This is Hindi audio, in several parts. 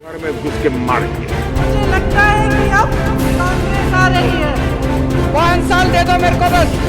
घर में घुस के मार दिया। मुझे लगता है कि अब कांग्रेस आ रही है। 5 साल दे दो मेरे को बस।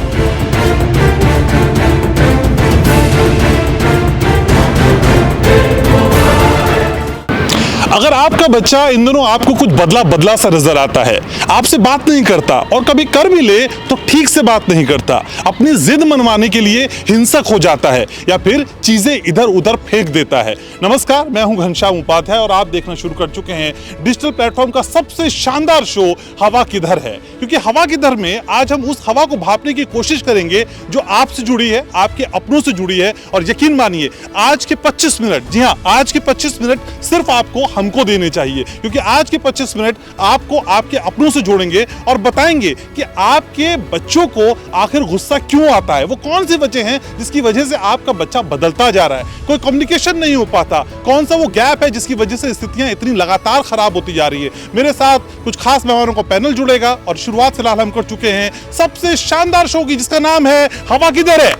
अगर आपका बच्चा इन दिनों आपको कुछ बदला सा नजर आता है, आपसे बात नहीं करता और कभी कर भी ले तो ठीक से बात नहीं करता, अपनी जिद मनवाने के लिए हिंसक हो जाता है या फिर चीजें इधर उधर फेंक देता है। नमस्कार, मैं हूं घनश्याम उपाध्याय और आप देखना शुरू कर चुके हैं डिजिटल प्लेटफॉर्म का सबसे शानदार शो हवा किधर है। क्योंकि हवा किधर में आज हम उस हवा को भांपने की कोशिश करेंगे जो आपसे जुड़ी है, आपके अपनों से जुड़ी है। और यकीन मानिए आज के 25 मिनट, जी हाँ, आज के 25 मिनट सिर्फ आपको हमको देने चाहिए, क्योंकि आज के 25 मिनट आपको आपके अपनों से जोड़ेंगे और बताएंगे कि आपके बच्चों को आखिर गुस्सा क्यों आता है, वो कौन सी वजह है जिसकी वजह से आपका बच्चा बदलता जा रहा है, कोई कम्युनिकेशन नहीं हो पाता, कौन सा वो गैप है जिसकी वजह से स्थितियां इतनी लगातार खराब होती जा रही है। मेरे साथ कुछ खास मेहमानों का पैनल जुड़ेगा और शुरुआत फिलहाल हम कर चुके हैं सबसे शानदार शो की, जिसका नाम है हवा किधर है।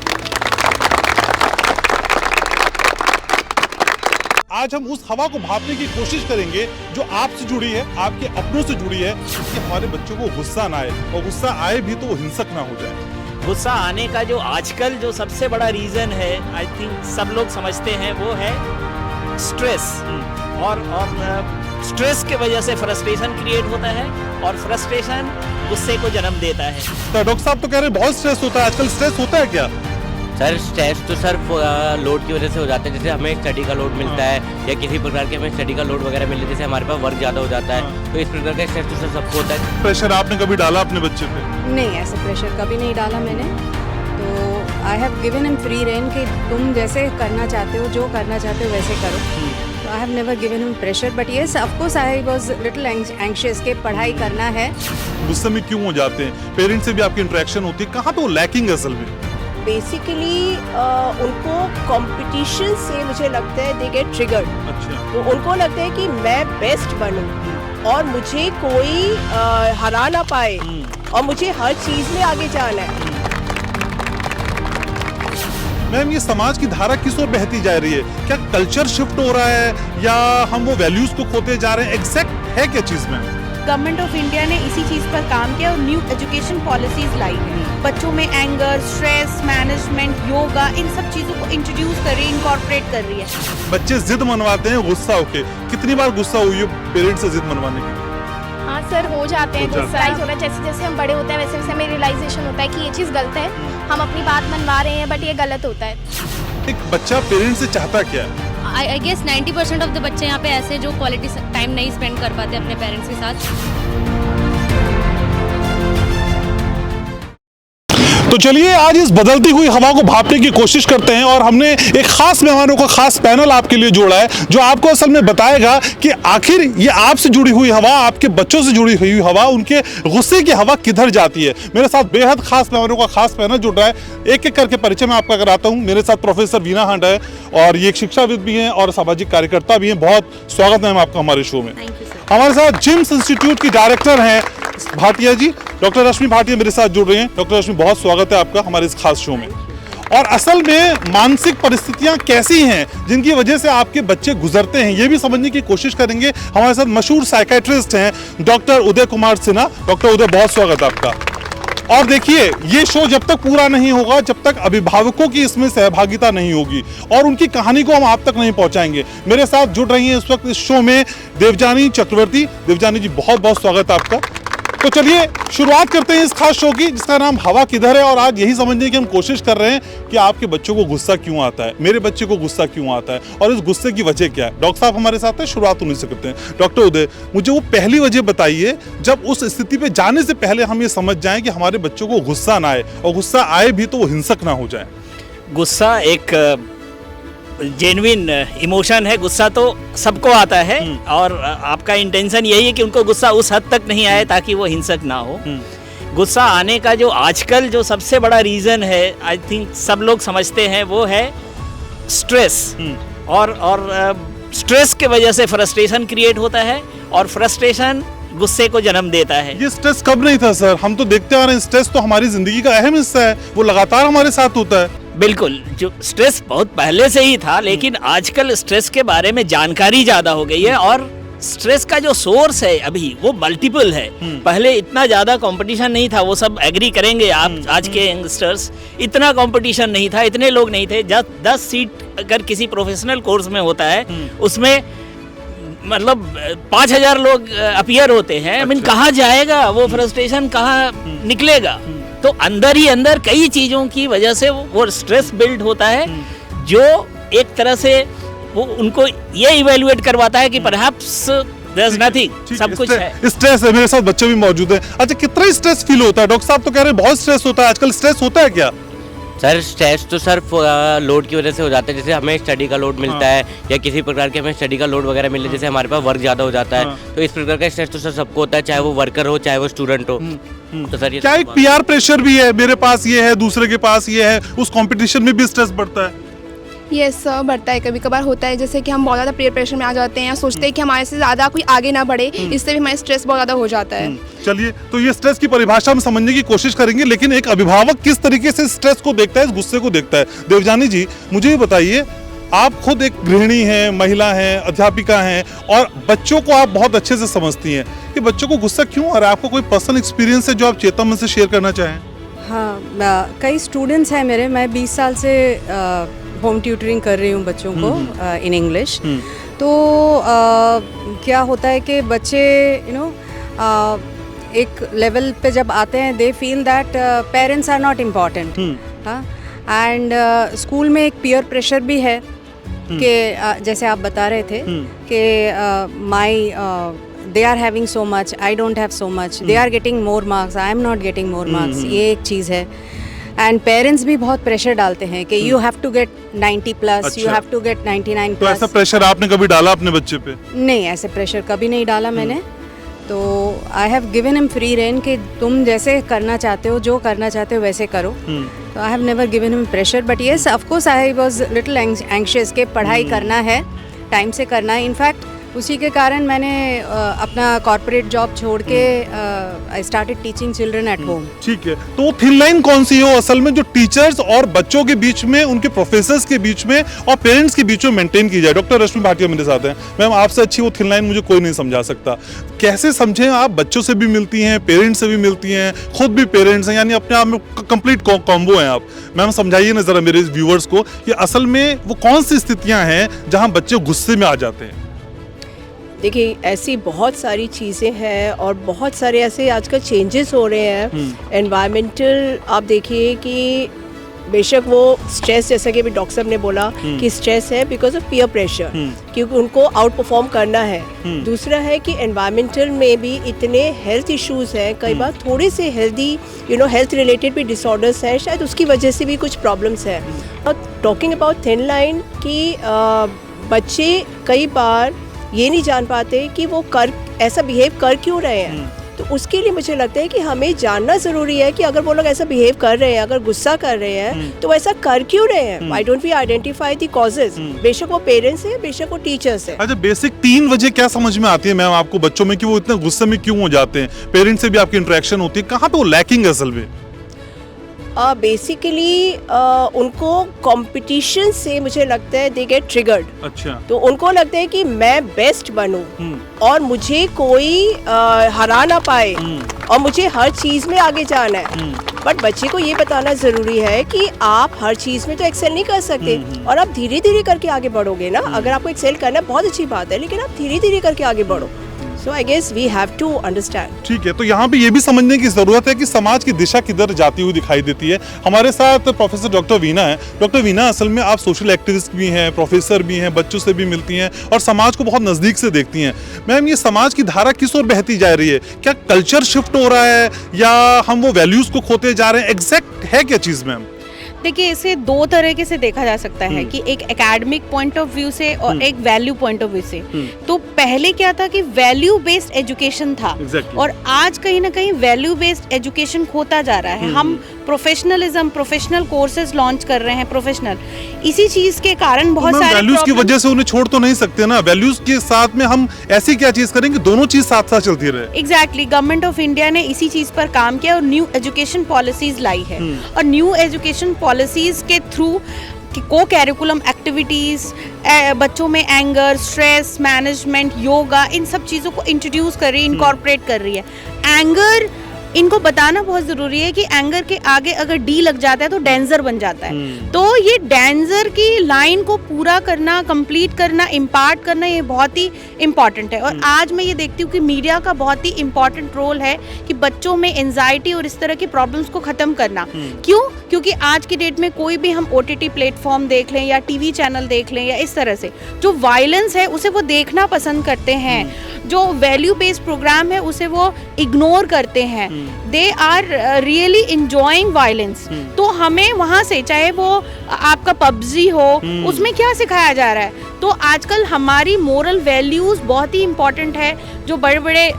आज हम उस हवा को भांपने की कोशिश करेंगे जो आपसे जुड़ी है, आपके अपनों से जुड़ी है, कि हमारे बच्चों को गुस्सा ना आए और गुस्सा आए भी तो वो हिंसक ना हो जाए। गुस्सा आने का जो आजकल जो सबसे बड़ा रीजन है, आई थिंक सब लोग समझते हैं, वो है स्ट्रेस। और स्ट्रेस की वजह से फ्रस्ट्रेशन क्रिएट होता है और फ्रस्ट्रेशन गुस्से को जन्म देता है। तो डॉक्टर साहब तो कह रहे हैं बहुत स्ट्रेस होता है आजकल। स्ट्रेस होता है क्या? सर स्ट्रेस तो सर लोड की वजह से हो जाता है। जैसे हमें स्टडी का लोड मिलता है या किसी प्रकार के हमें स्टडी का लोड वगैरह मिलता है, जैसे हमारे पास वर्क ज़्यादा हो जाता है, तो इस प्रकार का स्ट्रेस तो सर सबको होता है। प्रेशर आपने कभी डाला अपने बच्चे पे? नहीं, ऐसे प्रेशर कभी नहीं डाला मैंने। तो I have given him free rein कि तुम जैसे करना चाहते हो, जो करना चाहते हो वैसे करो। तो I have never given him pressure, but yes of course I was little anxious कि पढ़ाई करना है। गुस्से में क्यों हो जाते हैं? पेरेंट्स से भी आपकी इंटरेक्शन होती है, कहाँ पे वो लैकिंग है असल में? बेसिकली उनको कंपटीशन से मुझे लगता है दे गेट ट्रिगर्ड। अच्छा। तो उनको लगता है कि मैं बेस्ट बनूं और मुझे कोई हरा ना पाए और मुझे हर चीज में आगे जाना है। मैम, ये समाज की धारा किस ओर बहती जा रही है? क्या कल्चर शिफ्ट हो रहा है या हम वो वैल्यूज को खोते जा रहे हैं? एग्जैक्ट है क्या चीज में? गवर्नमेंट ऑफ इंडिया ने इसी चीज पर काम किया और न्यू एजुकेशन पॉलिसीज लाई हैं। बच्चों में एंगर, स्ट्रेस मैनेजमेंट, योगा, इन सब चीजों को इंट्रोड्यूस कर रही है, इनकॉर्पोरेट कर रही है। बच्चे जिद मनवाते हैं गुस्सा होके। कितनी बार गुस्सा हुई है पेरेंट्स से जिद मनवाने की? हाँ सर, हो जाते हैं गुस्सा। जैसे जैसे हम बड़े होते हैं वैसे वैसे हमें रियलाइजेशन होता है कि ये चीज़ गलत है, हम अपनी बात मनवा रहे हैं बट ये गलत होता है। एक बच्चा पेरेंट्स से चाहता क्या है? आई गेस 90% ऑफ द बच्चे यहाँ पे ऐसे जो क्वालिटी टाइम नहीं स्पेंड कर पाते अपने पेरेंट्स के साथ। तो चलिए आज इस बदलती हुई हवा को भांपने की कोशिश करते हैं और हमने एक खास मेहमानों का खास पैनल आपके लिए जोड़ा है जो आपको असल में बताएगा कि आखिर ये आपसे जुड़ी हुई हवा, आपके बच्चों से जुड़ी हुई हवा, उनके गुस्से की हवा किधर जाती है। मेरे साथ बेहद खास मेहमानों का खास पैनल जुड़ रहा है। एक एक करके परिचय मैं आपका कराता हूँ। मेरे साथ प्रोफेसर वीना हांडा है और ये एक शिक्षाविद भी हैं और सामाजिक कार्यकर्ता भी हैं। बहुत स्वागत है आपका हमारे शो में। हमारे साथ जिम्स इंस्टीट्यूट की डायरेक्टर हैं भाटिया जी, डॉक्टर रश्मि भाटिया मेरे साथ जुड़ रहे हैं। डॉक्टर रश्मि, बहुत स्वागत है आपका हमारे इस खास शो में। और असल में मानसिक परिस्थितियां कैसी हैं जिनकी वजह से आपके बच्चे गुजरते हैं, ये भी समझने की कोशिश करेंगे। हमारे साथ मशहूर साइकेट्रिस्ट हैं डॉक्टर उदय कुमार सिन्हा। डॉक्टर उदय, बहुत स्वागत है आपका। और देखिए, ये शो जब तक पूरा नहीं होगा, जब तक अभिभावकों की इसमें सहभागिता नहीं होगी और उनकी कहानी को हम आप तक नहीं पहुंचाएंगे। मेरे साथ जुड़ रही हैं इस वक्त इस शो में देवजानी चक्रवर्ती। देवजानी जी, बहुत बहुत स्वागत है आपका। तो चलिए शुरुआत करते हैं इस खास शो की जिसका नाम हवा किधर है। और आज यही समझने की हम कोशिश कर रहे हैं कि आपके बच्चों को गुस्सा क्यों आता है, मेरे बच्चे को गुस्सा क्यों आता है और इस गुस्से की वजह क्या है। डॉक्टर साहब हमारे साथ हैं, शुरुआत उन्हीं से करते हैं। डॉक्टर उदय, मुझे वो पहली वजह बताइए जब उस स्थिति पे जाने से पहले हम ये समझ जाएं कि हमारे बच्चों को गुस्सा ना आए और गुस्सा आए भी तो वो हिंसक ना हो जाए। गुस्सा एक जेन्युइन इमोशन है। गुस्सा तो सबको आता है और आपका इंटेंशन यही है कि उनको गुस्सा उस हद तक नहीं आए ताकि वो हिंसक ना हो। गुस्सा आने का जो आजकल जो सबसे बड़ा रीज़न है, आई थिंक सब लोग समझते हैं, वो है स्ट्रेस। और स्ट्रेस की वजह से फ्रस्ट्रेशन क्रिएट होता है और फ्रस्ट्रेशन गुस्से को जन्म देता है। ये स्ट्रेस कब नहीं था सर? हम तो देखते आ रहे हैं स्ट्रेस तो हमारी जिंदगी का अहम हिस्सा है, वो लगातार हमारे साथ होता है। बिल्कुल, जो स्ट्रेस बहुत पहले से ही था, लेकिन आजकल स्ट्रेस के बारे में जानकारी ज़्यादा हो गई है और स्ट्रेस का जो सोर्स है अभी वो मल्टीपल है। पहले इतना ज्यादा कंपटीशन नहीं था, वो सब एग्री करेंगे आप, आज के यंगस्टर्स, इतना कंपटीशन नहीं था, इतने लोग नहीं थे। 10 सीट अगर किसी प्रोफेशनल कोर्स में होता है उसमें मतलब 5000 लोग अपीयर होते हैं। आई मीन कहाँ जाएगा वो, फ्रस्ट्रेशन कहाँ निकलेगा? तो अंदर ही अंदर कई चीजों की वजह से वो स्ट्रेस बिल्ड होता है, जो एक तरह से वो उनको ये इवेल्युएट करवाता है कि परहैप्स देयर इज नथिंग, सब कुछ है। स्ट्रेस है, मेरे साथ बच्चे भी मौजूद हैं। अच्छा, कितना स्ट्रेस फील होता है? डॉक्टर साहब तो कह रहे हैं बहुत स्ट्रेस होता है आजकल। स्ट्रेस होता है क्या? सर स्ट्रेस तो सर लोड की वजह से हो जाता है। जैसे हमें स्टडी का लोड मिलता है या किसी प्रकार के हमें स्टडी का लोड वगैरह मिले, जैसे हमारे पास वर्क ज़्यादा हो जाता है, तो इस प्रकार का स्ट्रेस तो सर सबको होता है, चाहे वो वर्कर हो चाहे वो स्टूडेंट हो। तो सर ये क्या एक पीआर प्रेशर भी है? मेरे पास ये है, दूसरे के पास ये है, उस कंपटीशन में भी स्ट्रेस बढ़ता है? यस सर, बढ़ता है। कभी कभार होता है जैसे कि हम बहुत ज़्यादा पीयर प्रेशर में आ जाते हैं या सोचते हैं कि हमारे से ज़्यादा कोई आगे ना बढ़े, इससे भी हमारा स्ट्रेस बहुत ज़्यादा हो जाता है। चलिए, तो ये स्ट्रेस की परिभाषा हम समझने की कोशिश करेंगे, लेकिन एक अभिभावक किस तरीके से स्ट्रेस को देखता है, इस गुस्से को देखता है। देवजानी जी, मुझे ये बताइए, आप खुद एक गृहिणी हैं, महिला हैं, अध्यापिका हैं और बच्चों को आप बहुत अच्छे से समझती हैं कि बच्चों को गुस्सा क्यों आ रहा है। आपको कोई पर्सनल एक्सपीरियंस है जो आप चेतन मन से शेयर करना चाहें? हाँ, कई स्टूडेंट्स हैं मेरे। मैं 20 साल से होम ट्यूटरिंग कर रही हूँ बच्चों को इन इंग्लिश। तो क्या होता है कि बच्चे एक लेवल पे जब आते हैं, they feel that parents are not important. And school में एक पीयर प्रेशर भी है कि जैसे आप बता रहे थे कि माई they are having so much, I don't have so much, they are getting more marks, I am not getting more marks, ये एक चीज़ है। एंड पेरेंट्स भी बहुत प्रेशर डालते हैं कि you have to get 90 plus, you have to get 99 तो प्लस। ऐसा प्रेशर आपने कभी डाला अपने बच्चे पे? नहीं, ऐसे प्रेशर कभी नहीं डाला मैंने। तो I have given him free rein कि तुम जैसे करना चाहते हो, जो करना चाहते हो वैसे करो। तो I have never given him pressure, but yes of course I was little anxious कि पढ़ाई करना है, टाइम से करना है। इनफैक्ट उसी के कारण मैंने अपना कॉर्पोरेट जॉब छोड़ के I started teaching children at home. ठीक है, तो थिन लाइन कौन सी हो असल में जो टीचर्स और बच्चों के बीच में, उनके प्रोफेसर्स के बीच में और पेरेंट्स के बीच में मेंटेन की जाए? डॉक्टर रश्मि भाटिया मेरे साथ हैं। मैम, आपसे अच्छी वो थिन लाइन मुझे कोई नहीं समझा सकता। कैसे समझें? आप बच्चों से भी मिलती हैं, पेरेंट्स से भी मिलती हैं, खुद भी पेरेंट्स हैं, यानी अपने आप में कंप्लीट कॉम्बो हैं आप। मैम, समझाइए ना जरा मेरे व्यूअर्स को कि असल में वो कौन सी स्थितियां हैं जहां बच्चे गुस्से में आ जाते हैं। देखिए, ऐसी बहुत सारी चीज़ें हैं और बहुत सारे ऐसे आजकल चेंजेस हो रहे हैं एनवायरमेंटल। आप देखिए कि बेशक वो स्ट्रेस, जैसा कि अभी डॉक्टर साहब ने बोला कि स्ट्रेस है बिकॉज ऑफ पीयर प्रेशर, क्योंकि उनको आउट परफॉर्म करना है। दूसरा है कि एनवायरमेंटल में भी इतने हेल्थ इश्यूज हैं, कई बार थोड़े से हेल्थ रिलेटेड भी डिसऑर्डर्स हैं, शायद उसकी वजह से भी कुछ प्रॉब्लम्स हैं। और टॉकिंग अबाउट थिन लाइन कि बच्चे कई बार ये नहीं जान पाते कि वो ऐसा बिहेव कर क्यों रहे हैं। तो उसके लिए मुझे लगता है कि हमें जानना ज़रूरी है कि अगर वो लोग ऐसा बिहेव कर रहे हैं, अगर गुस्सा कर रहे हैं, तो ऐसा कर क्यों रहे हैं। Why don't we identify the causes? बेशक वो पेरेंट्स है, बेशक वो टीचर्स है। अच्छा, बेसिक 3 वजह क्या समझ में आती है मैम आपको बच्चों में कि वो इतने गुस्से में क्यों हो जाते हैं? पेरेंट्स से भी आपकी इंटरेक्शन होती है, कहाँ पे वो लैकिंग है असल में? बेसिकली उनको कंपटीशन से मुझे लगता है दे गेट ट्रिगर्ड। अच्छा, तो उनको लगता है कि मैं बेस्ट बनूं और मुझे कोई हरा ना पाए और मुझे हर चीज़ में आगे जाना है। बट बच्चे को ये बताना ज़रूरी है कि आप हर चीज़ में तो एक्सेल नहीं कर सकते और आप धीरे धीरे करके आगे बढ़ोगे ना। अगर आपको एक्सेल करना है बहुत अच्छी बात है, लेकिन आप धीरे धीरे करके आगे बढ़ो। So I guess we have to understand. ठीक है, तो यहाँ पे ये भी समझने की जरूरत है कि समाज की दिशा किधर जाती हुई दिखाई देती है। हमारे साथ प्रोफेसर डॉक्टर वीना है। डॉक्टर वीना, असल में आप सोशल एक्टिविस्ट भी हैं, प्रोफेसर भी हैं, बच्चों से भी मिलती हैं और समाज को बहुत नज़दीक से देखती हैं। मैम, ये समाज की धारा किस ओर बहती जा रही है? क्या कल्चर शिफ्ट हो रहा है या हम वो वैल्यूज़ को खोते जा रहे हैं? एग्जैक्ट है क्या चीज़ मैम? देखिए, इसे 2 तरीके से देखा जा सकता है कि एक एकेडमिक पॉइंट ऑफ व्यू से और एक वैल्यू पॉइंट ऑफ व्यू से। तो पहले क्या था कि वैल्यू बेस्ड एजुकेशन था और आज कहीं ना कहीं वैल्यू बेस्ड एजुकेशन खोता जा रहा है। हम प्रोफेशनल कोर्सेज लॉन्च कर रहे हैं, प्रोफेशनल। इसी चीज के कारण बहुत सारे वैल्यूज की वजह से उन्हें छोड़ तो नहीं सकते ना। वैल्यूज के साथ में हम ऐसी क्या चीज करेंगे, दोनों चीज साथ साथ चलती रहे। एग्जैक्टली, गवर्नमेंट ऑफ इंडिया ने इसी चीज पर काम किया और न्यू एजुकेशन पॉलिसीज लाई है और न्यू एजुकेशन पॉलिसीज के थ्रू को कैरिकुलम एक्टिविटीज़, बच्चों में एंगर, स्ट्रेस मैनेजमेंट, योगा, इन सब चीज़ों को इंट्रोड्यूस कर रही है, इनकॉर्पोरेट कर रही है। एंगर इनको बताना बहुत ज़रूरी है कि एंगर के आगे अगर डी लग जाता है तो डेंजर बन जाता है। तो ये डेंजर की लाइन को पूरा करना, कंप्लीट करना, इम्पार्ट करना, ये बहुत ही इम्पॉर्टेंट है। और आज मैं ये देखती हूँ कि मीडिया का बहुत ही इम्पॉर्टेंट रोल है कि बच्चों में एंजाइटी और इस तरह की प्रॉब्लम्स को ख़त्म करना। क्यों? क्योंकि आज की डेट में कोई भी हम OTT प्लेटफॉर्म देख लें या TV चैनल देख लें या इस तरह से जो वायलेंस है उसे वो देखना पसंद करते हैं, जो वैल्यू बेस्ड प्रोग्राम है उसे वो इग्नोर करते हैं। They are really enjoying violence. तो हमें वहाँ से, चाहे वो आपका PUBG हो, उसमें क्या सिखाया जा रहा है? तो आजकल हमारी मोरल वैल्यूज़ बहुत ही इम्पॉर्टेंट है। जो बड़े बड़े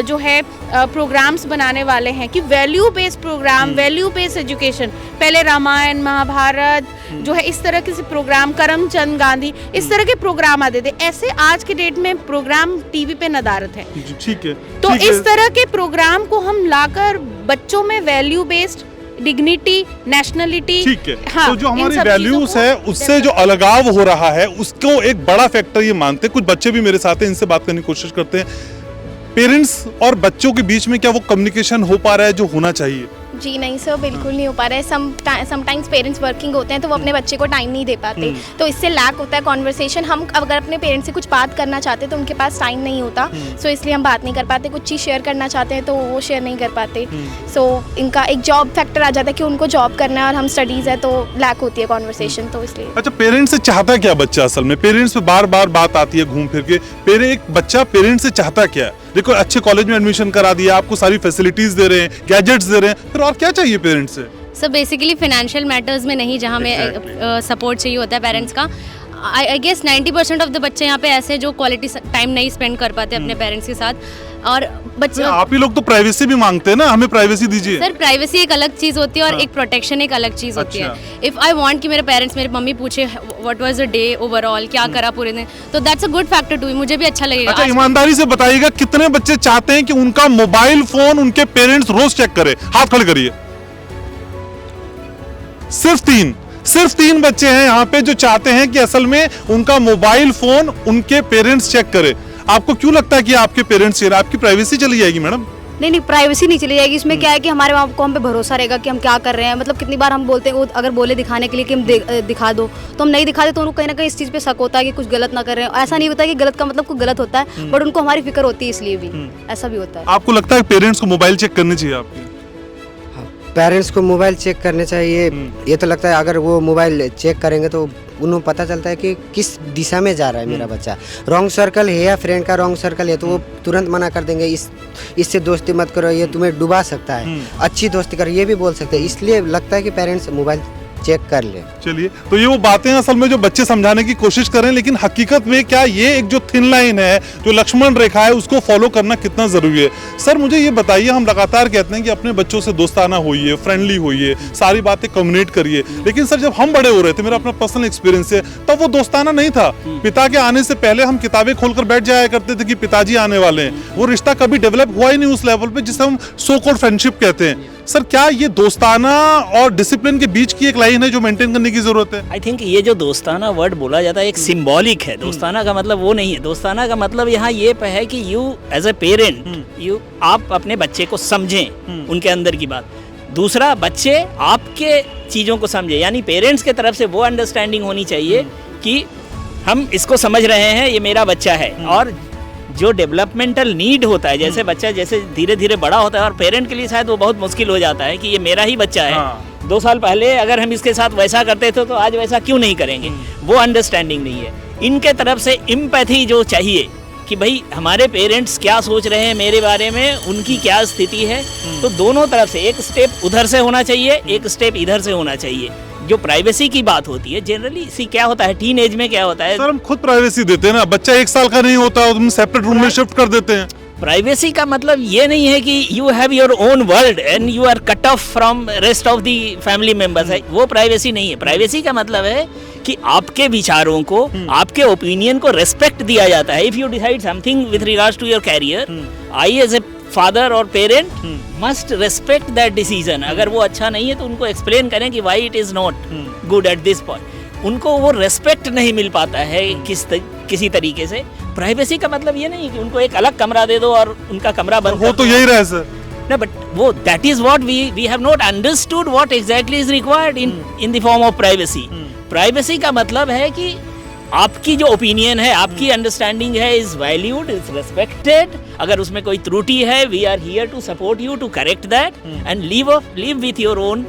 जो है प्रोग्राम्स बनाने वाले हैं कि value based programme, value based education, पहले रामायण, महाभारत जो है इस तरह के प्रोग्राम, करमचंद गांधी, इस तरह के प्रोग्राम आते थे। ऐसे आज के डेट में प्रोग्राम टीवी पे नदारत है। ठीक है। तो इस तरह के प्रोग्राम को हम लाकर बच्चों में वैल्यू बेस्ड, डिग्निटी, नेशनलिटी, ठीक है। हाँ, तो जो इन हमारी सब वैल्यूज चीज़ों है को उससे जो अलगाव हो रहा है उसको एक बड़ा फैक्टर ये मानते हैं, कुछ बच्चे भी मेरे साथ हैं, इनसे बात करने की कोशिश करते हैं। पेरेंट्स और बच्चों के बीच में क्या वो कम्युनिकेशन हो पा रहा है जो होना चाहिए? जी नहीं सर, बिल्कुल नहीं हो पा रहा है। समटाइम्स पेरेंट्स वर्किंग होते हैं तो वो अपने बच्चे को टाइम नहीं दे पाते, तो इससे लैक होता है कॉन्वर्सेशन। हम अगर अपने पेरेंट्स से कुछ बात करना चाहते हैं तो उनके पास टाइम नहीं होता, सो इसलिए हम बात नहीं कर पाते। कुछ चीज़ शेयर करना चाहते हैं तो वो शेयर नहीं कर पाते। सो इनका एक जॉब फैक्टर आ जाता है कि उनको जॉब करना है और हम स्टडीज़ है, तो लैक होती है कॉन्वर्सेशन, तो इसलिए। अच्छा, पेरेंट्स से चाहता क्या बच्चा असल में? पेरेंट्स पे बार बार बात आती है घूम फिर के, एक बच्चा पेरेंट्स से चाहता क्या है? देखो, अच्छे कॉलेज में एडमिशन करा दिया, आपको सारी फैसिलिटीज दे रहे हैं, गैजेट्स दे रहे हैं, फिर और क्या चाहिए पेरेंट्स से? सर बेसिकली फाइनेंशियल मैटर्स में नहीं, जहाँ में सपोर्ट चाहिए होता है पेरेंट्स का। आई गेस 90% ऑफ द बच्चे यहाँ पे ऐसे जो क्वालिटी टाइम नहीं स्पेंड कर पाते अपने पेरेंट्स के साथ। और बच्चे, आप ही लोग तो प्राइवेसी भी मांगते हैं ना, हमें प्राइवेसी दीजिए। सर प्राइवेसी एक अलग चीज़ होती है और एक प्रोटेक्शन एक अलग चीज़ होती है। इफ़ आई वांट कि मेरे पेरेंट्स, मेरी मम्मी पूछे what was the day overall, क्या करा पूरे दिन, तो that's a good factor to me, मुझे भी अच्छा लगेगा। अच्छा, ईमानदारी से बताइएगा, कितने बच्चे चाहते हैं कि उनका मोबाइल फोन उनके पेरेंट्स रोज चेक करे? हाथ खड़े करिए। सिर्फ तीन बच्चे हैं यहाँ पे जो चाहते हैं कि असल में उनका मोबाइल फोन उनके पेरेंट्स चेक करे। आपको क्यों लगता है कि आपके पेरेंट्स, आपकी प्राइवेसी चली जाएगी मैडम? नहीं, प्राइवेसी नहीं चली जाएगी। इसमें क्या है कि हमारे माँ बाप को हम पे भरोसा रहेगा कि हम क्या कर रहे हैं। मतलब कितनी बार हम बोलते हैं, वो अगर बोले दिखाने के लिए कि हम दिखा दो, तो हम नहीं दिखाते, तो उनको कहीं ना कहीं इस चीज़ पे शक होता है कि कुछ गलत ना कर रहे हैं। ऐसा नहीं होता कि गलत का मतलब कुछ गलत होता है, बट उनको हमारी फिक्र होती है, इसलिए भी ऐसा भी होता है। आपको लगता है पेरेंट्स को मोबाइल चेक करनी चाहिए? आपके पेरेंट्स को मोबाइल चेक करने चाहिए। ये तो लगता है अगर वो मोबाइल चेक करेंगे तो उन्हें पता चलता है कि किस दिशा में जा रहा है मेरा बच्चा। रॉन्ग सर्कल है या फ्रेंड का रॉन्ग सर्कल है तो वो तुरंत मना कर देंगे, इससे दोस्ती मत करो, ये तुम्हें डुबा सकता है, अच्छी दोस्ती करो, ये भी बोल सकते हैं। इसलिए लगता है कि पेरेंट्स मोबाइल चेक कर ले। चलिए, तो ये वो बातें असल में जो बच्चे समझाने की कोशिश करें, लेकिन हकीकत में क्या ये एक जो थिन लाइन है, जो लक्ष्मण रेखा है, उसको फॉलो करना कितना जरूरी है? सर मुझे ये बताइए, हम लगातार कहते हैं कि अपने बच्चों से दोस्ताना होइए, फ्रेंडली होइए, सारी बातें कम्युनिकेट करिए, लेकिन सर जब हम बड़े हो रहे थे, मेरा अपना पर्सनल एक्सपीरियंस है, तब वो दोस्ताना नहीं था। पिता के आने से पहले हम किताबें खोलकर बैठ जाया करते थे कि पिताजी आने वाले हैं। वो रिश्ता कभी डेवलप हुआ ही नहीं उस लेवल पे जिसे हम सो कॉल्ड फ्रेंडशिप कहते हैं। सर क्या ये दोस्ताना और डिसिप्लिन के बीच की एक लाइन है जो मेंटेन करने की जरूरत है? आई थिंक ये जो दोस्ताना वर्ड बोला जाता है एक सिंबॉलिक है। दोस्ताना का मतलब वो नहीं है। दोस्ताना का मतलब यहाँ ये है कि यू एज ए पेरेंट आप अपने बच्चे को समझें, उनके अंदर की बात। दूसरा, बच्चे आपके चीज़ों को समझे, यानी पेरेंट्स के तरफ से वो अंडरस्टैंडिंग होनी चाहिए कि हम इसको समझ रहे हैं, ये मेरा बच्चा है। और जो डेवलपमेंटल नीड होता है, जैसे बच्चा जैसे धीरे धीरे बड़ा होता है, और पेरेंट के लिए शायद वो बहुत मुश्किल हो जाता है कि ये मेरा ही बच्चा है। 2 साल पहले अगर हम इसके साथ वैसा करते थे तो आज वैसा क्यों नहीं करेंगे, वो अंडरस्टैंडिंग नहीं है। इनके तरफ से एम्पैथी जो चाहिए कि भाई हमारे पेरेंट्स क्या सोच रहे हैं मेरे बारे में, उनकी क्या स्थिति है, तो दोनों तरफ से एक स्टेप उधर से होना चाहिए, एक स्टेप इधर से होना चाहिए। जो प्राइवेसी की बात होती है जनरली, सी क्या होता है टीन एज में क्या होता है, सर हम खुद प्राइवेसी देते हैं ना, बच्चा 1 साल का नहीं होता हम सेपरेट रूम में शिफ्ट कर देते हैं। प्राइवेसी का मतलब ये नहीं है कि you have your own world and you are cut off from rest of the family members है, वो प्राइवेसी नहीं है। प्राइवेसी का मतलब है कि आपके विचारों को, आपके ओपिनियन को रेस्पेक्ट दिया जाता है। If you decide something with regards to your career, I as a father और parent must respect that decision. अगर वो अच्छा नहीं है तो उनको एक्सप्लेन करें कि why it is not good at this point. उनको वो रेस्पेक्ट नहीं मिल पाता है किसी तरीके से। प्राइवेसी का मतलब ये नहीं कि उनको एक अलग कमरा दे दो और उनका कमरा बंद वो तो यही रहे सर। No, but वो that is what we have not understood what exactly is required in the form of privacy. Privacy का मतलब है कि आपकी जो ओपिनियन है, आपकी अंडरस्टैंडिंग है, इज वैल्यूड, इज रेस्पेक्टेड। अगर उसमें कोई त्रुटि है, we are here to support you to correct that and live with your own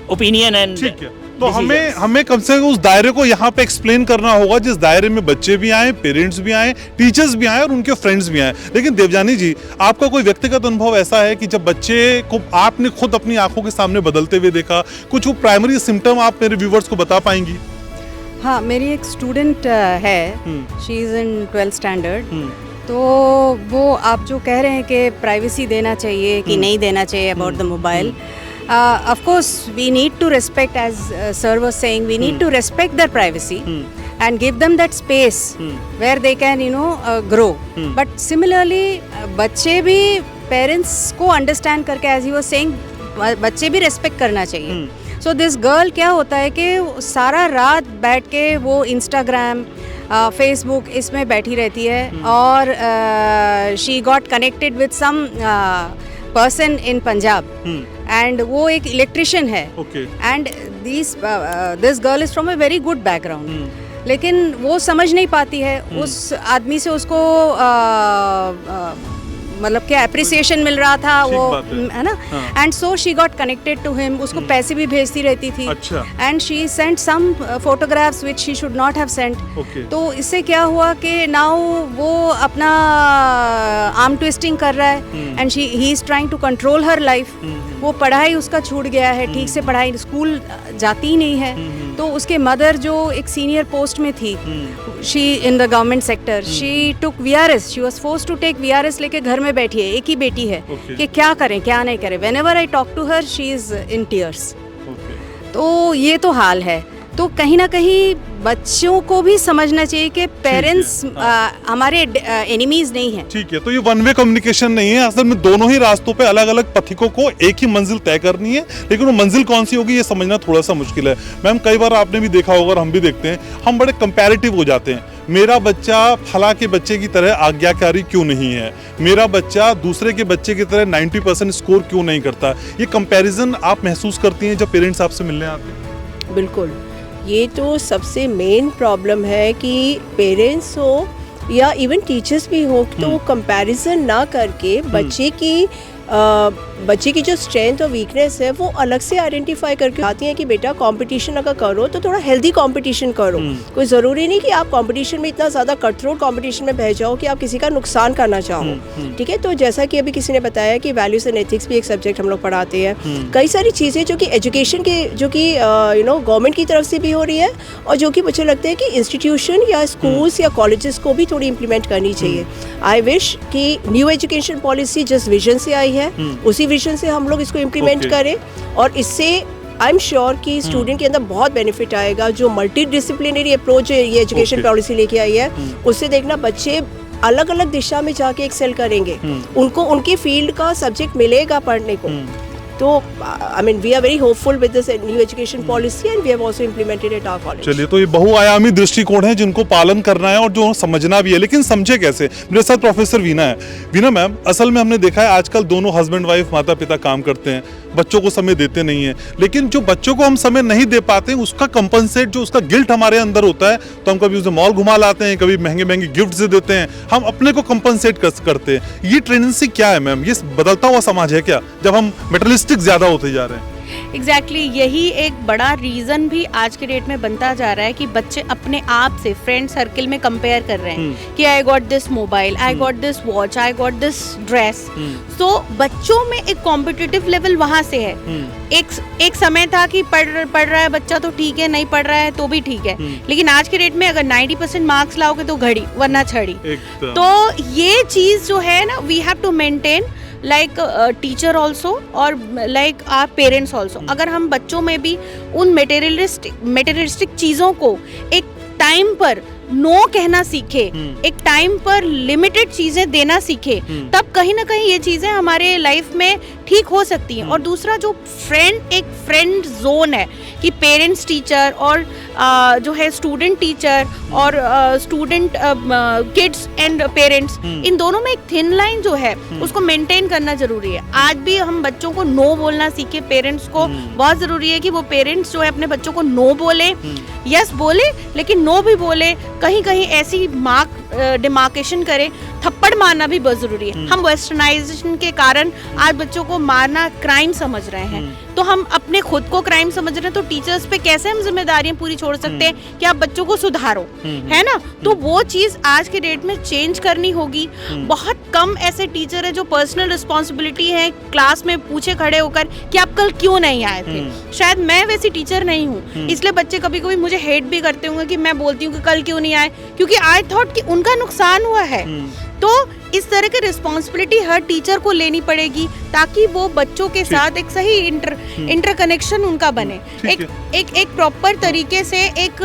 opinion and. ठीक है, तो हमें कम से कम उस दायरे को यहाँ पे एक्सप्लेन करना होगा जिस दायरे में बच्चे भी आए, पेरेंट्स भी आए, टीचर्स भी आए और उनके फ्रेंड्स भी आए। लेकिन देवजानी जी, आपका कोई व्यक्तिगत अनुभव ऐसा है कि जब बच्चे को आपने खुद अपनी आंखों के सामने बदलते हुए देखा, कुछ वो प्राइमरी सिम्टम आप मेरे व्यूवर्स को बता पाएंगी? हाँ, मेरी एक स्टूडेंट है, she is in 12th standard. तो वो आप जो कह रहे हैं कि प्राइवेसी देना चाहिए कि नहीं देना चाहिए about the mobile, of course we need to respect, as sir was saying, we need to respect their privacy and give them that space where they can grow. But similarly बच्चे भी पेरेंट्स को अंडरस्टैंड करके, as he was saying, बच्चे भी रेस्पेक्ट करना चाहिए। सो दिस गर्ल क्या होता है कि सारा रात बैठ के वो इंस्टाग्राम, फेसबुक इसमें बैठी रहती है और she got connected with some person in Punjab and वो एक इलेक्ट्रिशियन है and this girl is from a very good background, लेकिन वो समझ नहीं पाती है उस आदमी से उसको मतलब क्या अप्रिसिएशन मिल रहा था, वो है ना, and so she got connected to him. उसको पैसे भी भेजती रहती थी and she sent some photographs which she should not have sent. तो इससे क्या हुआ कि नाउ वो अपना आर्म ट्विस्टिंग कर रहा है and he is trying to control her life. वो पढ़ाई उसका छूट गया है, ठीक से पढ़ाई, स्कूल जाती ही नहीं है। तो उसके मदर जो एक सीनियर पोस्ट में थी, she in the government sector, she took VRS, she was forced to take VRS, लेके घर में बैठी है, एक ही बेटी है कि क्या करें क्या नहीं करें। Whenever I talk to her she is in tears. तो ये तो हाल है। तो कहीं ना कहीं बच्चों को भी समझना चाहिए कि पेरेंट्स हमारे एनिमीज नहीं है। ठीक है, तो ये वन वे कम्युनिकेशन नहीं है, असल में दोनों ही रास्तों पे अलग अलग पथिकों को एक ही मंजिल तय करनी है, लेकिन वो मंजिल कौन सी होगी ये समझना थोड़ा सा मुश्किल है। मैम, कई बार आपने भी देखा होगा और हम भी देखते हैं, हम बड़े कंपैरेटिव हो जाते हैं। मेरा बच्चा फला के बच्चे की तरह आज्ञाकारी क्यों नहीं है, मेरा बच्चा दूसरे के बच्चे की तरह 90% स्कोर क्यों नहीं करता। ये कंपैरिजन आप महसूस करती हैं जब पेरेंट्स आपसे मिलने आते हैं? बिल्कुल, ये तो सबसे मेन प्रॉब्लम है कि पेरेंट्स हो या इवन टीचर्स भी हो तो कंपैरिजन ना करके बच्चे की जो स्ट्रेंथ और वीकनेस है वो अलग से आइडेंटिफाई करके आती हैं कि बेटा कंपटीशन अगर करो तो थोड़ा हेल्दी कंपटीशन करो। कोई ज़रूरी नहीं कि आप कंपटीशन में इतना ज़्यादा कटथ्रोट कंपटीशन में बह जाओ कि आप किसी का नुकसान करना चाहो। ठीक है, तो जैसा कि अभी किसी ने बताया कि वैल्यूज एंड एथिक्स भी एक सब्जेक्ट हम लोग पढ़ाते हैं। कई सारी चीज़ें जो कि एजुकेशन के जो कि गवर्नमेंट की तरफ से भी हो रही है और जो कि मुझे लगता है कि इंस्टीट्यूशन या स्कूल्स या कॉलेजेस को भी थोड़ी इम्प्लीमेंट करनी चाहिए। आई विश कि न्यू एजुकेशन पॉलिसी जिस विजन से आई है उसी विजन से हम लोग इसको इम्प्लीमेंट करें और इससे आई एम श्योर कि स्टूडेंट के अंदर बहुत बेनिफिट आएगा। जो मल्टी डिसिप्लिनरी अप्रोच ये एजुकेशन पॉलिसी लेके आई है उससे देखना बच्चे अलग अलग दिशा में जाके एक्सेल करेंगे, उनको उनके फील्ड का सब्जेक्ट मिलेगा पढ़ने को। तो I mean we are very hopeful with this new education policy and we have also implemented it at our college. चलिए, तो ये बहुआयामी दृष्टिकोण है जिनको पालन करना है और जो समझना भी है, लेकिन समझे कैसे। मेरे साथ प्रोफेसर वीना है। वीना मैम, असल में हमने देखा है आजकल दोनों हस्बैंड वाइफ माता पिता काम करते हैं, बच्चों को समय देते नहीं है, लेकिन जो बच्चों को हम समय नहीं दे पाते उसका कंपनसेट, जो उसका गिल्ट हमारे अंदर होता है, तो हम कभी उसे मॉल घुमा लाते हैं, कभी महंगे महंगे गिफ्ट से देते हैं, हम अपने को कंपनसेट करते हैं। ये टेंडेंसी क्या है मैम? ये बदलता हुआ समाज है क्या जब हम मेटेरियलिस्टिक ज्यादा होते जा रहे हैं? एग्जैक्टली यही एक बड़ा रीज़न भी आज के डेट में बनता जा रहा है कि बच्चे अपने आप से फ्रेंड सर्किल में कंपेयर कर रहे हैं कि I got this mobile, I got this watch, I got this dress. तो बच्चों में एक कॉम्पिटिटिव लेवल वहाँ से है। एक समय था कि पढ़ रहा है बच्चा तो ठीक है, नहीं पढ़ रहा है तो भी ठीक है, लेकिन आज के डेट में अगर 90% मार्क्स लाओगे तो घड़ी वरना छड़ी। तो ये चीज़ जो है ना, we have to maintain like teacher also और लाइक आवर पेरेंट्स ऑल्सो। अगर हम बच्चों में भी उन मेटेरियलिस्टिक चीज़ों को एक टाइम पर नो कहना सीखे, एक टाइम पर लिमिटेड चीज़ें देना सीखे, तब कहीं ना कहीं ये चीज़ें हमारे लाइफ में ठीक हो सकती हैं। और दूसरा जो एक फ्रेंड जोन है कि पेरेंट्स टीचर और जो है स्टूडेंट टीचर और स्टूडेंट किड्स एंड पेरेंट्स, इन दोनों में एक थिन लाइन जो है उसको मेंटेन करना जरूरी है। आज भी हम बच्चों को नो बोलना सीखे, पेरेंट्स को बहुत जरूरी है कि वो पेरेंट्स जो है अपने बच्चों को नो बोले, यस बोले लेकिन नो भी बोले, कहीं कहीं ऐसी मार्क डिमार्केशन करे। थप्पड़ मारना भी बहुत जरूरी है। हम वेस्टर्नाइजेशन के कारण आज बच्चों को मारना क्राइम समझ रहे हैं, तो हम अपने खुद को क्राइम समझ रहे हैं, तो टीचर्स पे कैसे हम जिम्मेदारियां पूरी छोड़ सकते हैं कि आप बच्चों को सुधारो, है ना? तो वो चीज आज के डेट में चेंज करनी होगी। बहुत कम ऐसे टीचर है जो पर्सनल रिस्पॉन्सिबिलिटी है क्लास में पूछे खड़े होकर कि आप कल क्यों नहीं आए थे। शायद मैं वैसी टीचर नहीं हूँ, इसलिए बच्चे कभी कभी मुझे हेट भी करते होंगे कि मैं बोलती हूँ कि कल क्यों नहीं आए, क्योंकि आई थॉट कि उनका नुकसान हुआ है। तो इस तरह की रिस्पॉन्सिबिलिटी हर टीचर को लेनी पड़ेगी ताकि वो बच्चों के साथ एक सही इंटरकनेक्शन उनका बने, एक प्रॉपर तरीके से एक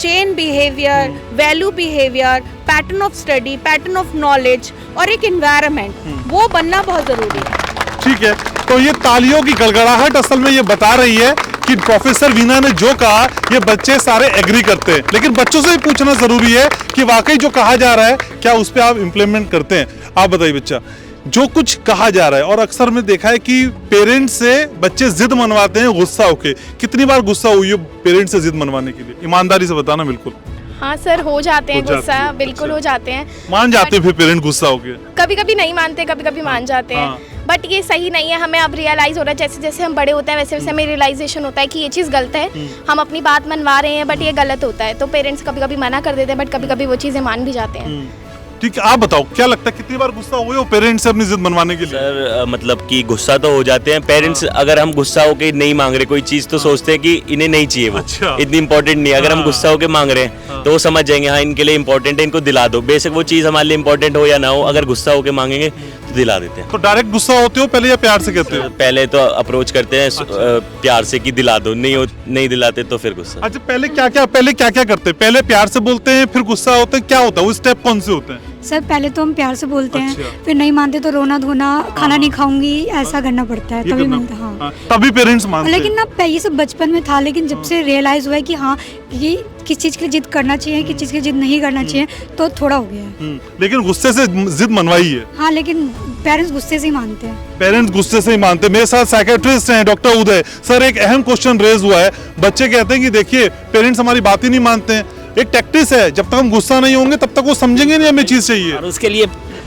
chain behaviour, value behaviour, pattern of study, pattern of knowledge और एक एनवायरनमेंट, वो बनना बहुत जरूरी है। ठीक है, तो ये तालियों की गड़गड़ाहट असल में ये बता रही है कि प्रोफेसर वीना ने जो कहा ये बच्चे सारे एग्री करते हैं, लेकिन बच्चों से भी पूछना जरूरी है कि वाकई जो कहा जा रहा है क्या उस पर आप इम्प्लीमेंट करते हैं। आप बताइए बच्चा, जो कुछ कहा जा रहा है, और अक्सर में देखा है कि पेरेंट्स से बच्चे जिद मनवाते हैं गुस्सा होके, कितनी बार गुस्सा हुई है पेरेंट्स से जिद मनवाने के लिए? ईमानदारी से बताना। बिल्कुल हाँ सर, हो जाते हैं गुस्सा, बिल्कुल हो जाते हैं। मान जाते हैं फिर पेरेंट गुस्सा होके? कभी कभी नहीं मानते, कभी कभी मान जाते हैं, बट ये सही नहीं है। हमें अब रियलाइज हो रहा है, जैसे जैसे हम बड़े होते हैं वैसे वैसे हमें रियलाइजेशन होता है कि ये चीज़ गलत है। हम अपनी बात मनवा रहे हैं बट ये गलत होता है, तो पेरेंट्स कभी कभी मना कर देते हैं बट कभी कभी वो चीज़ें मान भी जाते हैं। ठीक है, आप बताओ क्या लगता है कितनी बार गुस्सा हुए हो पेरेंट्स से अपनी जिद मनवाने के लिए? सर मतलब कि गुस्सा तो हो जाते हैं पेरेंट्स। अगर हम गुस्सा होके नहीं मांग रहे कोई चीज तो सोचते हैं कि इन्हें नहीं चाहिए वो, इतनी इंपॉर्टेंट नहीं है। अगर हम गुस्सा होके मांग रहे हैं तो वो समझ जाएंगे हाँ इनके लिए इंपॉर्टेंट है, इनको दिला दो। बेशक वो चीज हमारे लिए इंपॉर्टेंट हो या ना हो, अगर गुस्सा होके मांगेंगे तो दिला देते हैं। तो डायरेक्ट गुस्सा होते हो पहले या प्यार से कहते हो? पहले तो अप्रोच करते हैं प्यार से कि दिला दो, नहीं दिलाते तो फिर गुस्सा। अच्छा, पहले क्या क्या करते हैं? पहले प्यार से बोलते हैं फिर गुस्सा होता है, क्या होता है वो स्टेप कौन से होते हैं? सर पहले तो हम प्यार से बोलते हैं, फिर नहीं मानते तो रोना धोना, खाना नहीं खाऊंगी ऐसा करना पड़ता है, तभी मिलता। हाँ, तभी पेरेंट्स मानते हैं। लेकिन ना ये सब बचपन में था, लेकिन जब से रियलाइज हुआ है कि हाँ ये किस चीज की जिद करना चाहिए, किस चीज की जिद नहीं करना चाहिए, तो थोड़ा हो गया है। लेकिन गुस्से से जिद मनवाई है? हाँ, लेकिन पेरेंट्स गुस्से से ही मानते हैं। पेरेंट्स गुस्से से ही मानते हैं। मेरे साथ साइकियाट्रिस्ट हैं डॉक्टर उदय सर। एक अहम क्वेश्चन रेज हुआ है, बच्चे कहते हैं कि देखिए पेरेंट्स हमारी बात ही नहीं मानते हैं। एक टैक्टिस है, जब तक हम गुस्सा नहीं होंगे तब तक वो समझेंगे नहीं हमें चीज चाहिए, और उसके लिए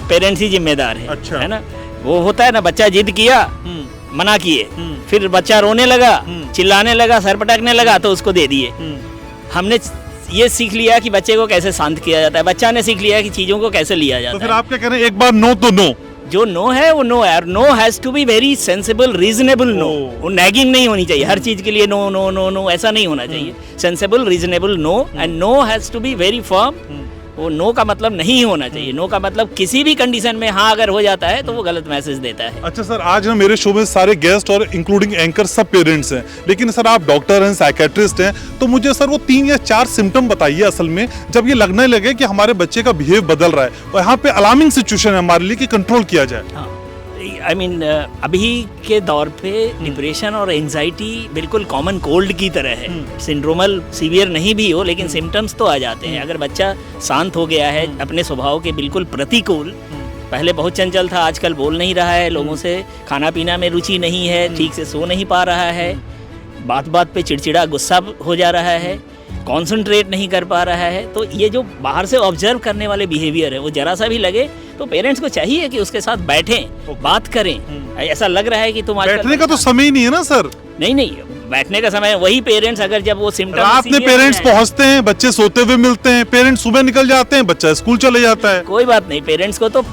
पेरेंट्स ही जिम्मेदार है। अच्छा। है ना? वो होता है ना, बच्चा जिद किया, मना किए, फिर बच्चा रोने लगा, चिल्लाने लगा, सर पटकने लगा, तो उसको दे दिए। हमने ये सीख लिया कि बच्चे को कैसे शांत किया जाता है, बच्चा ने सीख लिया कि चीजों को कैसे लिया जाता है। तो फिर आप क्या कह रहे हैं, एक बार नो तो नो? जो नो है वो नो है, और no has to be very sensible, reasonable no. वो नैगिंग नहीं होनी चाहिए, हर चीज के लिए नो नो नो नो ऐसा नहीं होना चाहिए। Sensible, reasonable no, and no has to be very firm. वो नो का मतलब नहीं होना चाहिए। नो का मतलब किसी भी कंडीशन में हाँ अगर हो जाता है तो वो गलत मैसेज देता है। अच्छा सर, आज ना मेरे शो में सारे गेस्ट और इंक्लूडिंग एंकर सब पेरेंट्स हैं, लेकिन सर आप डॉक्टर हैं, साइकियाट्रिस्ट हैं, तो मुझे सर वो 3 या 4 सिम्टम बताइए असल में जब ये लगने लगे कि हमारे बच्चे का बिहेव बदल रहा है और यहाँ पे अलार्मिंग सिचुएशन है हमारे लिए कि कंट्रोल किया जाए। आई मीन अभी के दौर पे डिप्रेशन और एंजाइटी बिल्कुल कॉमन कोल्ड की तरह है। सिंड्रोमल सीवियर नहीं भी हो लेकिन सिम्टम्स तो आ जाते हैं। अगर बच्चा शांत हो गया है, अपने स्वभाव के बिल्कुल प्रतिकूल, पहले बहुत चंचल था, आजकल बोल नहीं रहा है लोगों से, खाना पीना में रुचि नहीं है, ठीक से सो नहीं पा रहा है, बात बात पे चिड़चिड़ा गुस्सा हो जा रहा है, कॉन्सेंट्रेट नहीं कर पा रहा है, तो ये जो बाहर से ऑब्जर्व करने वाले बिहेवियर है वो जरा सा भी लगे तो पेरेंट्स को चाहिए कि उसके साथ बैठें, बात करें। ऐसा लग रहा है कि तुम बैठने का तो समय ही नहीं है ना सर? नहीं, बैठने का समय वही पेरेंट्स अगर जब वो सिम्टम्स रात में पेरेंट्स पहुंचते हैं, बच्चे सोते हुए मिलते हैं, पेरेंट्स सुबह निकल जाते हैं, बच्चा स्कूल चले जाता है। कोई बात नहीं, पेरेंट्स को तो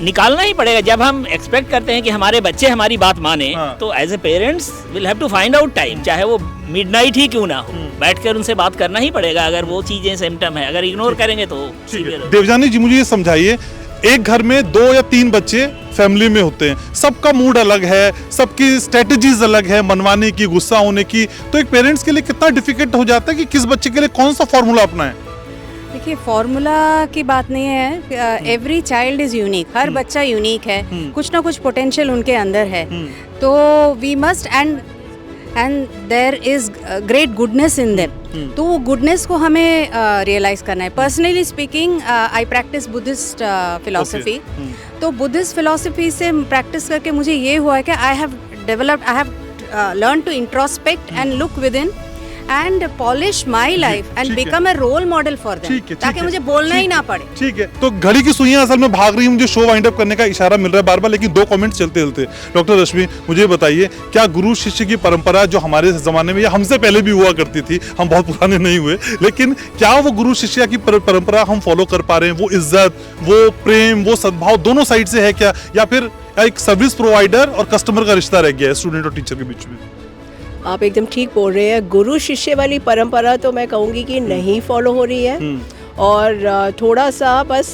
निकालना ही पड़ेगा। जब हम एक्सपेक्ट करते हैं कि हमारे बच्चे हमारी बात माने, तो as a parents will have to find out time, चाहे वो मिडनाइट ही क्यों ना हो, बैठकर उनसे बात करना ही पड़ेगा अगर वो चीजें सिम्टम है। अगर इग्नोर करेंगे तो देवजानी जी मुझे ये समझाइए, एक घर में 2 या 3 बच्चे फैमिली में होते हैं, सबका मूड अलग है, सबकी स्ट्रेटजीज अलग है मनवाने की, गुस्सा होने की, तो एक पेरेंट्स के लिए कितना डिफिकल्ट हो जाता है कि किस बच्चे के लिए कौन सा फॉर्मूला अपनाएं? देखिए, फॉर्मूला की बात नहीं है, एवरी चाइल्ड इज़ यूनिक, हर बच्चा यूनिक है, कुछ ना कुछ पोटेंशियल उनके अंदर है, तो we must, and and there is great goodness in them, तो वो गुडनेस को हमें रियलाइज करना है. Personally speaking I practise Buddhist philosophy. तो बुद्धिस्ट फिलॉसफी से प्रैक्टिस करके मुझे ये हुआ है कि I have learn to introspect and look within and polish my life and become a role model for them, ताकि मुझे बोलना ही ना पड़े. ठीक है, तो घड़ी की सुइयां असल में भाग रही है, मुझे शो वाइंड अप करने का इशारा मिल रहा है बार बार, लेकिन 2 कमेंट्स चलते चलते. डॉक्टर रश्मि, मुझे बताइए, क्या गुरु शिष्य की परंपरा जो हमारे जमाने में या हमसे पहले भी हुआ करती थी, हम बहुत पुराने नहीं हुए, लेकिन क्या वो गुरु शिष्य की परंपरा हम फॉलो कर पा रहे हैं? वो इज्जत, वो प्रेम, वो सद्भाव दोनों साइड से है क्या, या फिर एक सर्विस प्रोवाइडर और कस्टमर का रिश्ता रह गया है स्टूडेंट और टीचर के बीच में? आप एकदम ठीक बोल रहे हैं. गुरु शिष्य वाली परंपरा तो मैं कहूँगी कि नहीं फॉलो हो रही है. और थोड़ा सा बस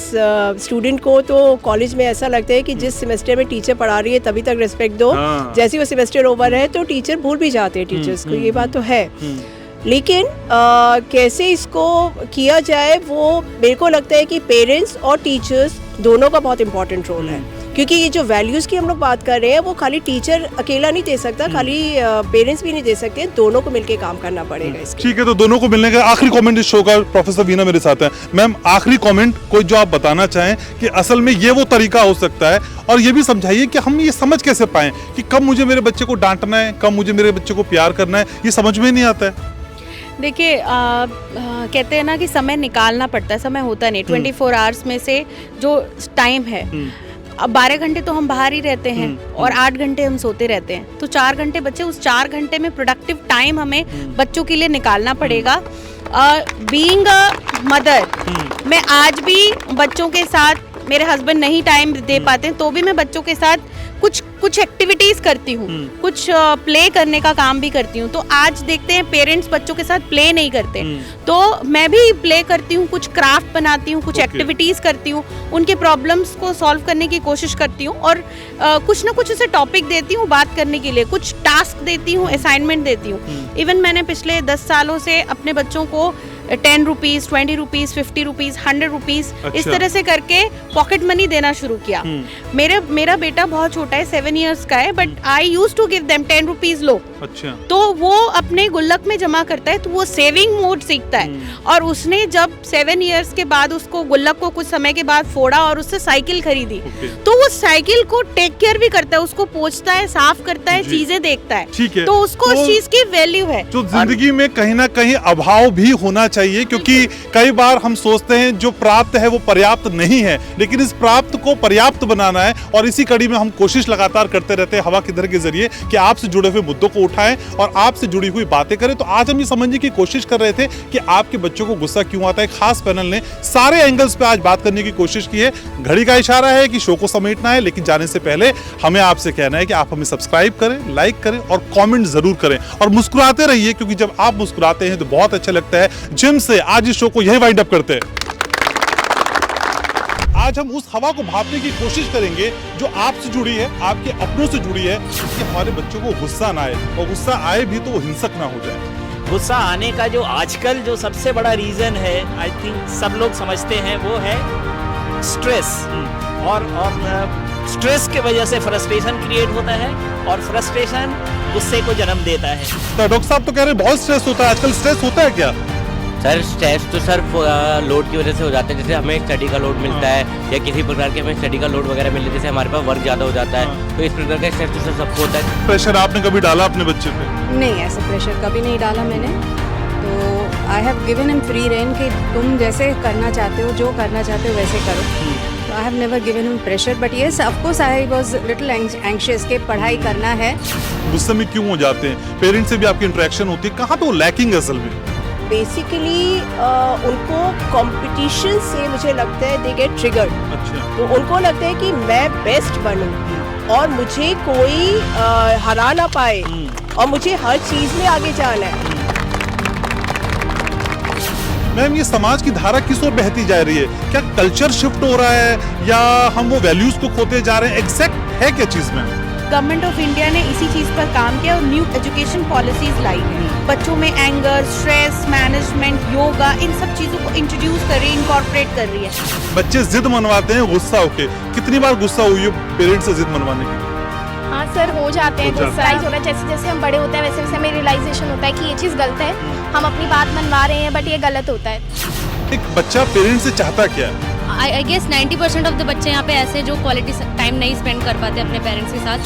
स्टूडेंट को तो कॉलेज में ऐसा लगता है कि जिस सेमेस्टर में टीचर पढ़ा रही है तभी तक रिस्पेक्ट दो. जैसे वो सेमेस्टर ओवर है तो टीचर भूल भी जाते हैं टीचर्स को, ये बात तो है. लेकिन कैसे इसको किया जाए, वो मेरे को लगता है कि पेरेंट्स और टीचर्स दोनों का बहुत इंपॉर्टेंट रोल है. क्योंकि ये जो वैल्यूज़ की हम लोग बात कर रहे हैं वो खाली टीचर अकेला नहीं दे सकता, खाली पेरेंट्स भी नहीं दे सकते, दोनों को मिलके काम करना पड़ेगा इसके. ठीक है, तो दोनों को मिलने का आखिरी कमेंट इस शो का. प्रोफेसर वीना मेरे साथ है. मैम, आखिरी कमेंट कोई जो आप बताना चाहें कि असल में ये वो तरीका हो सकता है, और ये भी समझाइए कि हम ये समझ कैसे पाएं कि कब मुझे मेरे बच्चे को डांटना है, कब मुझे मेरे बच्चे को प्यार करना है, ये समझ में नहीं आता है. देखिए, कहते हैं ना कि समय निकालना पड़ता है, समय होता नहीं. 24 आवर्स में से जो टाइम है, अब 12 घंटे तो हम बाहर ही रहते हैं और 8 घंटे हम सोते रहते हैं, तो 4 घंटे बच्चे, उस 4 घंटे में प्रोडक्टिव टाइम हमें बच्चों के लिए निकालना पड़ेगा. बीइंग अ मदर, मैं आज भी बच्चों के साथ, मेरे हस्बैंड नहीं टाइम दे पाते हैं तो भी मैं बच्चों के साथ कुछ एक्टिविटीज़ करती हूँ, कुछ प्ले करने का काम भी करती हूँ. तो आज देखते हैं पेरेंट्स बच्चों के साथ प्ले नहीं करते, तो मैं भी प्ले करती हूँ, कुछ क्राफ्ट बनाती हूँ, कुछ एक्टिविटीज़ करती हूँ, उनके प्रॉब्लम्स को सॉल्व करने की कोशिश करती हूँ, और कुछ ना कुछ उसे टॉपिक देती हूँ बात करने के लिए, कुछ टास्क देती हूँ, असाइनमेंट देती हूँ. इवन मैंने पिछले 10 सालों से अपने बच्चों को 10 रुपीज़, 20 रुपीज़, 50 रुपीज़, 100 रुपीज़, इस तरह से करके पॉकेट मनी देना शुरू किया. मेरा बेटा बहुत छोटा है, 7 इयर्स का है, but I used to give them 10 rupees लो. अच्छा. तो वो अपने गुल्लक में जमा करता है, तो वो सेविंग मोड सीखता है. और उसने जब 7 इयर्स के बाद उसको गुल्लक को कुछ समय के बाद फोड़ा और उससे साइकिल खरीदी, तो वो साइकिल को टेक केयर भी करता है, उसको पोंछता है, साफ करता है, चीजें देखता है. तो उसको उस चीज की वैल्यू है. तो जिंदगी में कहीं ना कहीं अभाव भी होना चाहिए, क्योंकि कई बार हम सोचते हैं जो प्राप्त है वो पर्याप्त नहीं है, लेकिन इस प्राप्त को पर्याप्त बनाना है. और इसी कड़ी में हम कोशिश लगातार करते रहते हैं हवा की दर के जरिए कि आपसे जुड़े हुए मुद्दों को उठाएं और आपसे जुड़ी हुई बातें करें. तो आज हम ये समझने की कोशिश कर रहे थे कि आपके बच्चों को गुस्सा क्यों आता है. खास पैनल ने सारे एंगल्स पे आज बात करने की कोशिश की है. घड़ी का इशारा है कि शो को समेटना है, लेकिन जाने से पहले हमें आपसे कहना है कि आप हमें सब्सक्राइब करें, लाइक करें और कमेंट जरूर करें, और मुस्कुराते रहिए, क्योंकि जब आप मुस्कुराते हैं तो बहुत अच्छा लगता है. जिम से आज इस शो को यही वाइंड अप करते हैं. आज हम उस हवा को भापने की कोशिश करेंगे जो आपसे जुड़ी है, आपके अपनों से जुड़ी है, कि हमारे बच्चों को गुस्सा ना आए, और गुस्सा आए भी तो वो हिंसक ना हो जाए. गुस्सा आने का जो आजकल जो सबसे बड़ा रीजन है, आई थिंक सब लोग समझते हैं, वो है स्ट्रेस. और स्ट्रेस के वजह से फ्रस्ट्रेशन क्रिएट होता है, और फ्रस्ट्रेशन गुस्से को जन्म देता है. तो डॉक्टर साहब तो कह रहे हैं बहुत स्ट्रेस होता है आजकल. स्ट्रेस होता है क्या? सर, स्ट्रेस तो सर लोड की वजह से हो जाता है. जैसे हमें स्टडी का लोड मिलता है, या किसी प्रकार के हमें स्टडी का लोड वगैरह मिलता है, जैसे हमारे पास वर्क ज़्यादा हो जाता है, तो इस प्रकार का स्ट्रेस तो सर सबको होता है. प्रेशर आपने कभी डाला अपने बच्चे पे? नहीं, ऐसा प्रेशर कभी नहीं डाला मैंने. तो I have given him free rein कि तुम जैसे करना चाहते हो, जो करना चाहते हो वैसे करो. तो I have never given him pressure, but yes of course I was little anxious कि पढ़ाई करना है. गुस्से में क्यों हो जाते हैं? पेरेंट्स से भी आपकी इंटरेक्शन होती है, कहाँ पे वो लैकिंग है असल में? बेसिकली उनको कंपटीशन से मुझे लगता है दे गेट ट्रिगर्ड. अच्छा. तो उनको लगता है कि मैं बेस्ट बनूं और मुझे कोई हरा ना पाए, और मुझे हर चीज़ में आगे जाना है. मैम, ये समाज की धारा किस ओर बहती जा रही है? क्या कल्चर शिफ्ट हो रहा है, या हम वो वैल्यूज को खोते जा रहे हैं? एग्जैक्ट है क्या चीज में? गवर्नमेंट ऑफ इंडिया ने इसी चीज़ पर काम किया और न्यू एजुकेशन पॉलिसीज लाई हैं. बच्चों में एंगर, स्ट्रेस मैनेजमेंट, योगा, इन सब चीज़ों को इंट्रोड्यूस कर रही है, इनकॉर्पोरेट कर रही है. बच्चे जिद मनवाते हैं गुस्सा होके. कितनी बार गुस्सा हुई है पेरेंट्स से जिद मनवाने की? हाँ सर हो जाते हैं, गुस्साइज होता है। जैसे जैसे हम बड़े होते हैं वैसे वैसे हमें रियलाइजेशन होता है कि ये चीज़ गलत है, हम अपनी बात मनवा रहे हैं बट ये गलत होता है। एक बच्चा पेरेंट्स से चाहता क्या है? आई गेस 90% ऑफ द बच्चे यहाँ पे ऐसे जो क्वालिटी टाइम नहीं स्पेंड कर पाते अपने पेरेंट्स के साथ।